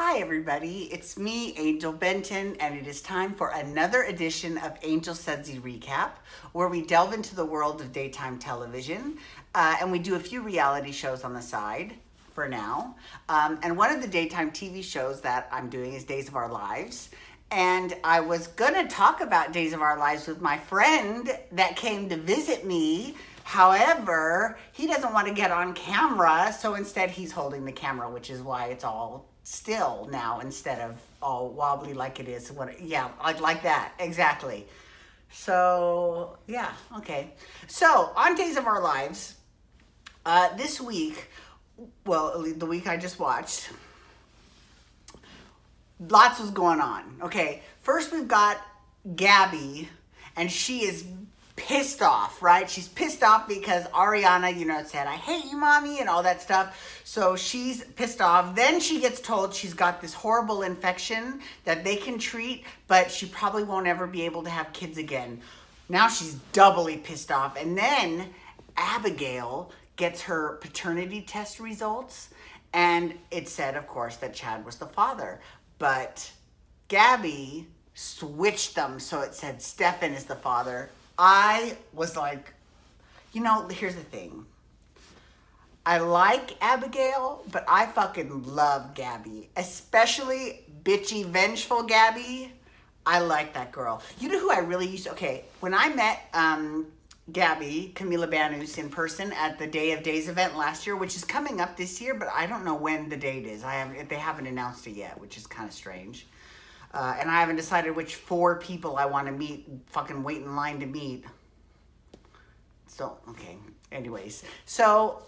Hi everybody, it's me, Angel Benton, and it is time for another edition of Angel Sudsy Recap, where we delve into the world of daytime television, and we do a few reality shows on the side for now. And one of the daytime TV shows that I'm doing is Days of Our Lives. And I was gonna talk about Days of Our Lives with my friend that came to visit me. However, he doesn't want to get on camera, so instead he's holding the camera, which is why it's all still now instead of all wobbly like it is. Yeah, like that, exactly. So, yeah, okay. So, on Days of Our Lives, this week, well, the week I just watched, lots was going on. Okay, first we've got Gabby, and she is pissed off, right? She's pissed off because Ariana, said, I hate you, mommy, and all that stuff. So she's pissed off. Then she gets told she's got this horrible infection that they can treat, but she probably won't ever be able to have kids again. Now she's doubly pissed off. And then Abigail gets her paternity test results, and it said, of course, that Chad was the father. But Gabby switched them, so it said Stefan is the father. I was like, here's the thing. I like Abigail, but I fucking love Gabby. Especially bitchy, vengeful Gabby. I like that girl. You know who I really used to... Okay, when I met Gabby, Camila Banus, in person at the Day of Days event last year, which is coming up this year, but I don't know when the date is. They haven't announced it yet, which is kind of strange. And I haven't decided which 4 people I want to meet, fucking wait in line to meet. So, okay. Anyways. So,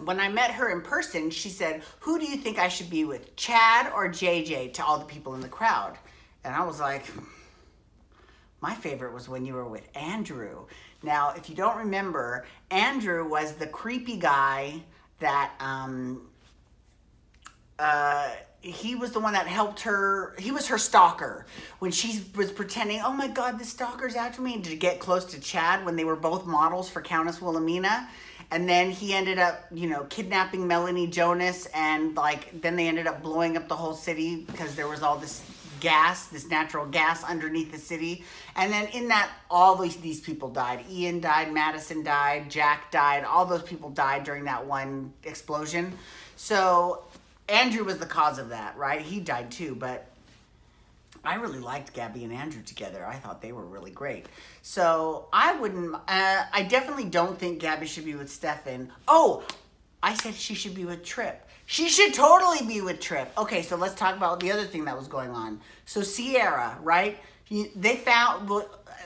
when I met her in person, she said, who do you think I should be with, Chad or JJ, to all the people in the crowd? And I was like, my favorite was when you were with Andrew. Now, if you don't remember, Andrew was the creepy guy that, he was the one that helped her. He was her stalker when she was pretending, oh my God, this stalker's after me, to get close to Chad when they were both models for Countess Wilhelmina. And then he ended up, kidnapping Melanie Jonas, and then they ended up blowing up the whole city because there was all this gas, this natural gas underneath the city. And then in that, all these people died. Ian died, Madison died, Jack died, all those people died during that one explosion. So Andrew was the cause of that, right? He died too, but I really liked Gabby and Andrew together. I thought they were really great. So I definitely don't think Gabby should be with Stefan. Oh, I said she should be with Tripp. She should totally be with Tripp. Okay, so let's talk about the other thing that was going on. So Sierra, right? They found,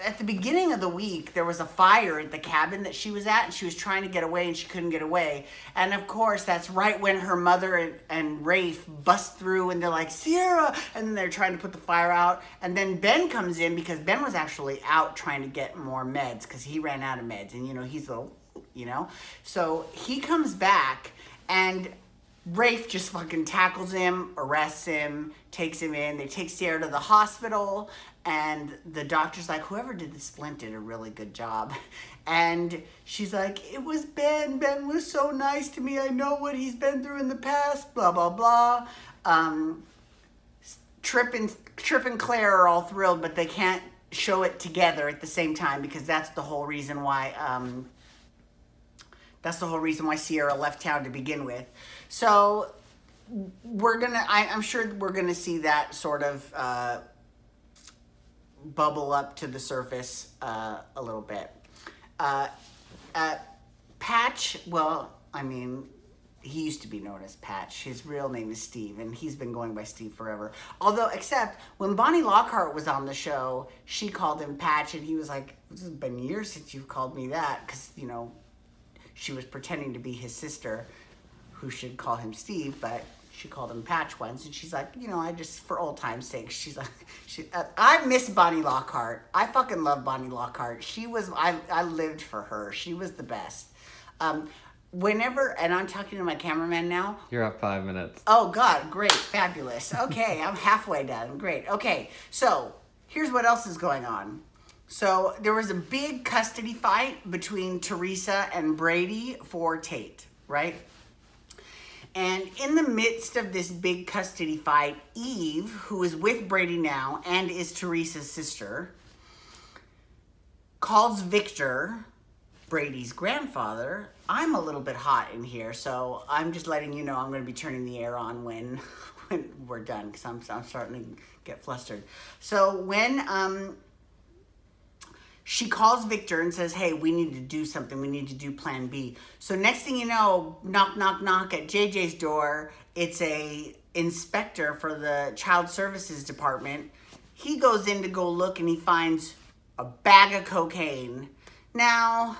at the beginning of the week, there was a fire at the cabin that she was at, and she was trying to get away, and she couldn't get away. And of course, that's right when her mother and Rafe bust through, and they're like, Sierra! And then they're trying to put the fire out. And then Ben comes in, because Ben was actually out trying to get more meds, because he ran out of meds. And, he's a, So he comes back, and Rafe just fucking tackles him, arrests him, takes him in. They take Sierra to the hospital, and the doctor's like, whoever did the splint did a really good job. And she's like, it was Ben. Ben was so nice to me. I know what he's been through in the past, blah, blah, blah. Tripp and Claire are all thrilled, but they can't show it together at the same time, because that's the whole reason why... That's the whole reason why Sierra left town to begin with. So I'm sure we're gonna see that sort of bubble up to the surface a little bit. Patch, well, he used to be known as Patch. His real name is Steve, and he's been going by Steve forever. Although, except when Bonnie Lockhart was on the show, she called him Patch, and he was like, this has been years since you've called me that, because, she was pretending to be his sister, who should call him Steve, but she called him Patch once, and she's like, I just, for old time's sake, she's like, I miss Bonnie Lockhart. I fucking love Bonnie Lockhart. I lived for her. She was the best. Whenever, and I'm talking to my cameraman now. You're at 5 minutes. Oh God, great, fabulous. Okay, I'm halfway done, great. Okay, so here's what else is going on. So there was a big custody fight between Teresa and Brady for Tate, right? And in the midst of this big custody fight, Eve, who is with Brady now and is Teresa's sister, calls Victor, Brady's grandfather. I'm a little bit hot in here, so I'm just letting you know I'm going to be turning the air on when we're done, because I'm starting to get flustered. So when she calls Victor and says, hey, we need to do something. We need to do plan B. So next thing you know, knock, knock, knock at JJ's door. It's a inspector for the Child Services Department. He goes in to go look and he finds a bag of cocaine. Now,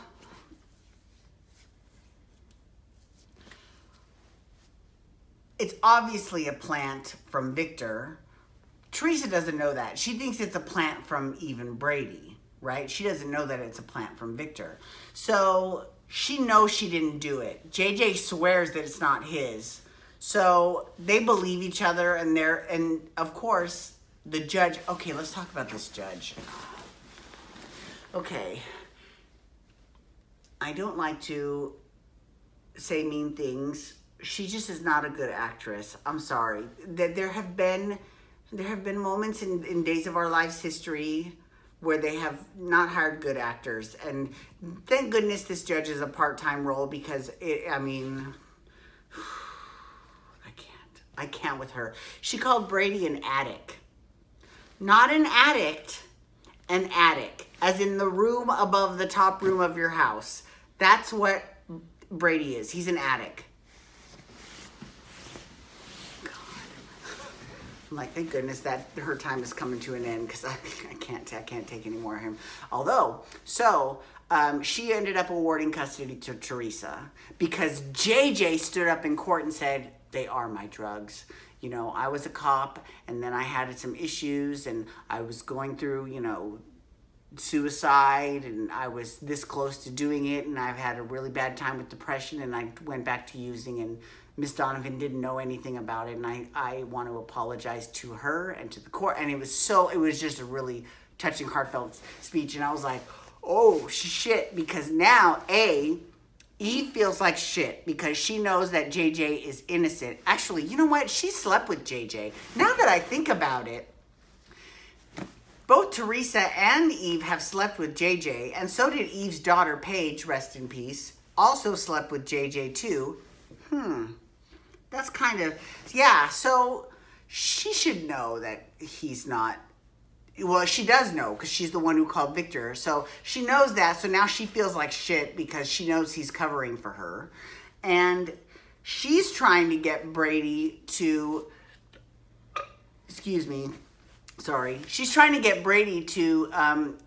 it's obviously a plant from Victor. Teresa doesn't know that. She thinks it's a plant from even Brady, right? She doesn't know that it's a plant from Victor. So she knows she didn't do it. JJ swears that it's not his. So they believe each other, and of course, the judge, okay, let's talk about this judge. Okay. I don't like to say mean things. She just is not a good actress. I'm sorry. There have been moments in Days of Our Lives history where they have not hired good actors, and thank goodness this judge is a part-time role, because I mean, I can't with her. She called Brady an addict. Not an addict, an attic, as in the room above the top room of your house. That's what Brady is. He's an addict. God. I'm like, thank goodness that her time is coming to an end, because I can't take any more of him. Although, she ended up awarding custody to Teresa because JJ stood up in court and said, they are my drugs. You know, I was a cop, and then I had some issues, and I was going through, you know, suicide, and I was this close to doing it, and I've had a really bad time with depression, and I went back to using, and Miss Donovan didn't know anything about it, and I want to apologize to her and to the court. And it was just a really touching, heartfelt speech, and I was like, oh shit, because now Eve feels like shit because she knows that JJ is innocent. Actually, you know what? She slept with JJ. Now that I think about it, both Teresa and Eve have slept with JJ, and so did Eve's daughter, Paige, rest in peace, also slept with JJ too. That's kind of, yeah, so she should know that he's not, well, she does know because she's the one who called Victor. So she knows that. So now she feels like shit because she knows he's covering for her. And she's trying to get Brady to, she's trying to get Brady to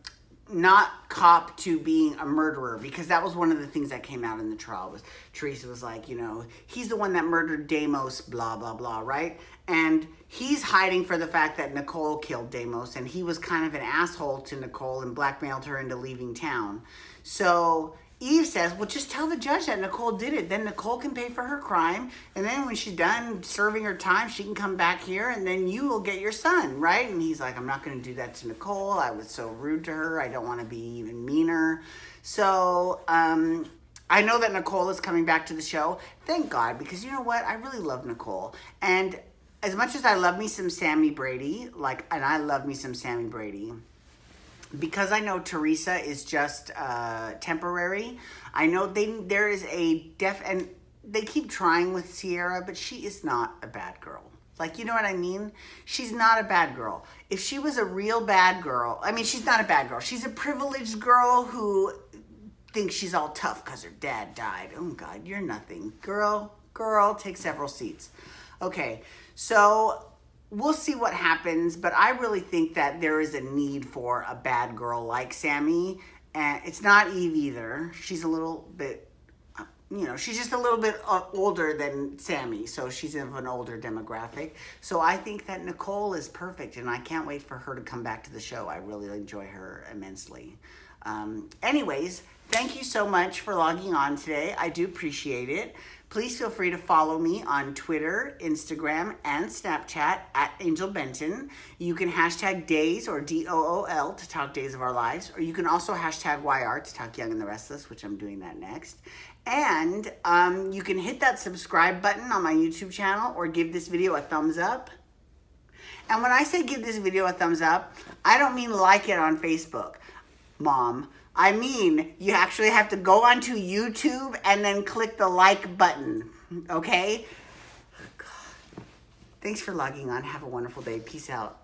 not cop to being a murderer, because that was one of the things that came out in the trial. Was Teresa was like, you know, he's the one that murdered Deimos, blah, blah, blah, right? And he's hiding for the fact that Nicole killed Deimos, and he was kind of an asshole to Nicole and blackmailed her into leaving town. So Eve says, well, just tell the judge that Nicole did it. Then Nicole can pay for her crime. And then when she's done serving her time, she can come back here and then you will get your son, right? And he's like, I'm not going to do that to Nicole. I was so rude to her. I don't want to be even meaner. So I know that Nicole is coming back to the show. Thank God, because you know what? I really love Nicole. And as much as I love me some Sammy Brady, because I know Teresa is just temporary. I know there is a and they keep trying with Sierra, but she is not a bad girl. Like, you know what I mean? She's not a bad girl. If she was a real bad girl, I mean, she's not a bad girl. She's a privileged girl who thinks she's all tough because her dad died. Oh God, you're nothing. Girl, take several seats. Okay, so we'll see what happens, but I really think that there is a need for a bad girl like Sammy. And it's not Eve either. She's a little bit, you know, she's just a little bit older than Sammy, so she's of an older demographic. So I think that Nicole is perfect, and I can't wait for her to come back to the show. I really enjoy her immensely. Anyways, thank you so much for logging on today. I do appreciate it. Please feel free to follow me on Twitter, Instagram, and Snapchat at Angel Benton. You can hashtag days or DOOL to talk days of our lives, or you can also hashtag YR to talk Young and the Restless, which I'm doing that next. And you can hit that subscribe button on my YouTube channel or give this video a thumbs up. And when I say give this video a thumbs up, I don't mean like it on Facebook, Mom. I mean, you actually have to go onto YouTube and then click the like button, okay? God. Thanks for logging on. Have a wonderful day. Peace out.